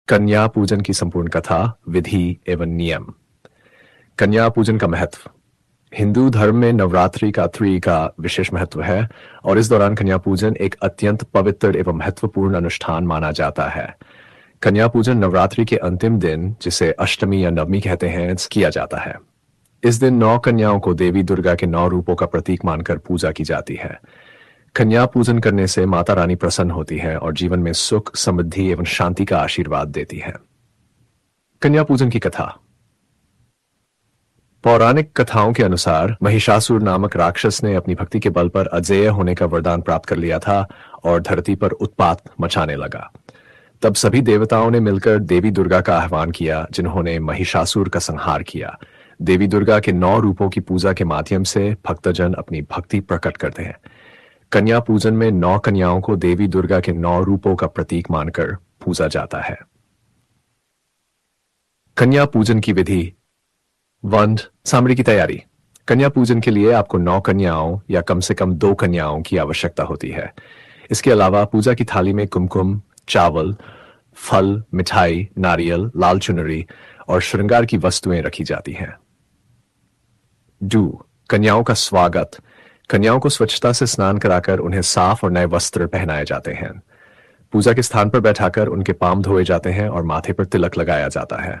कन्या पूजन की संपूर्ण कथा, विधि एवं नियम। कन्या पूजन का महत्व। हिंदू धर्म में नवरात्रि का विशेष महत्व है और इस दौरान कन्या पूजन एक अत्यंत पवित्र एवं महत्वपूर्ण अनुष्ठान माना जाता है। कन्या पूजन नवरात्रि के अंतिम दिन, जिसे अष्टमी या नवमी कहते हैं, किया जाता है। इस दिन 9 कन्याओं को देवी दुर्गा के 9 रूपों का प्रतीक मानकर पूजा की जाती है। कन्या पूजन करने से माता रानी प्रसन्न होती है और जीवन में सुख, समृद्धि एवं शांति का आशीर्वाद देती है। कन्या पूजन की कथा। पौराणिक कथाओं के अनुसार महिषासुर नामक राक्षस ने अपनी भक्ति के बल पर अजेय होने का वरदान प्राप्त कर लिया था और धरती पर उत्पात मचाने लगा। तब सभी देवताओं ने मिलकर देवी दुर्गा का आह्वान किया, जिन्होंने महिषासुर का संहार किया। देवी दुर्गा के 9 रूपों की पूजा के माध्यम से भक्तजन अपनी भक्ति प्रकट करते हैं। कन्या पूजन में 9 कन्याओं को देवी दुर्गा के 9 रूपों का प्रतीक मानकर पूजा जाता है। कन्या पूजन की विधि। वंड सामग्री की तैयारी। कन्या पूजन के लिए आपको 9 कन्याओं या कम से कम 2 कन्याओं की आवश्यकता होती है। इसके अलावा पूजा की थाली में कुमकुम, चावल, फल, मिठाई, नारियल, लाल चुनरी और श्रृंगार की वस्तुएं रखी जाती हैं। कन्याओं का स्वागत। कन्याओं को स्वच्छता से स्नान कराकर उन्हें साफ और नए वस्त्र पहनाए जाते हैं। पूजा के स्थान पर बैठाकर उनके पांव धोए जाते हैं और माथे पर तिलक लगाया जाता है।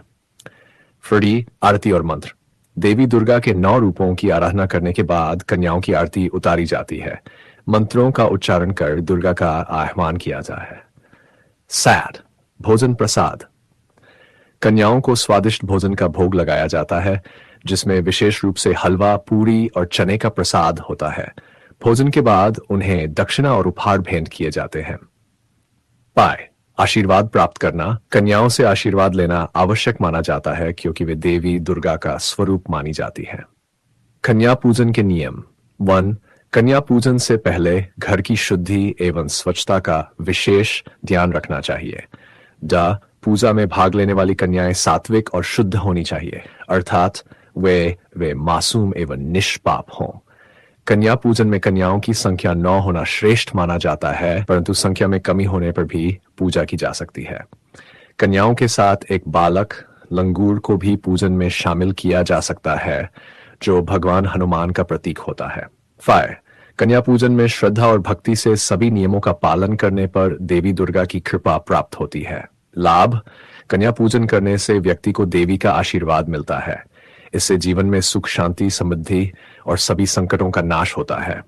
आरती और मंत्र। देवी दुर्गा के 9 रूपों की आराधना करने के बाद कन्याओं की आरती उतारी जाती है। मंत्रों का उच्चारण कर दुर्गा का आह्वान किया जाता है। भोजन प्रसाद। कन्याओं को स्वादिष्ट भोजन का भोग लगाया जाता है, जिसमें विशेष रूप से हलवा, पूरी और चने का प्रसाद होता है। भोजन के बाद उन्हें दक्षिणा और उपहार भेंट किए जाते हैं। आशीर्वाद प्राप्त करना। कन्याओं से आशीर्वाद लेना आवश्यक माना जाता है, क्योंकि वे देवी दुर्गा का स्वरूप मानी जाती है। कन्या पूजन के नियम। 1. कन्या पूजन से पहले घर की शुद्धि एवं स्वच्छता का विशेष ध्यान रखना चाहिए। पूजा में भाग लेने वाली कन्याएं सात्विक और शुद्ध होनी चाहिए, अर्थात वे मासूम एवं निष्पाप हों। कन्या पूजन में कन्याओं की संख्या 9 होना श्रेष्ठ माना जाता है, परंतु संख्या में कमी होने पर भी पूजा की जा सकती है। कन्याओं के साथ एक बालक लंगूर को भी पूजन में शामिल किया जा सकता है, जो भगवान हनुमान का प्रतीक होता है। कन्या पूजन में श्रद्धा और भक्ति से सभी नियमों का पालन करने पर देवी दुर्गा की कृपा प्राप्त होती है। लाभ। कन्या पूजन करने से व्यक्ति को देवी का आशीर्वाद मिलता है। इससे जीवन में सुख, शांति, समृद्धि और सभी संकटों का नाश होता है।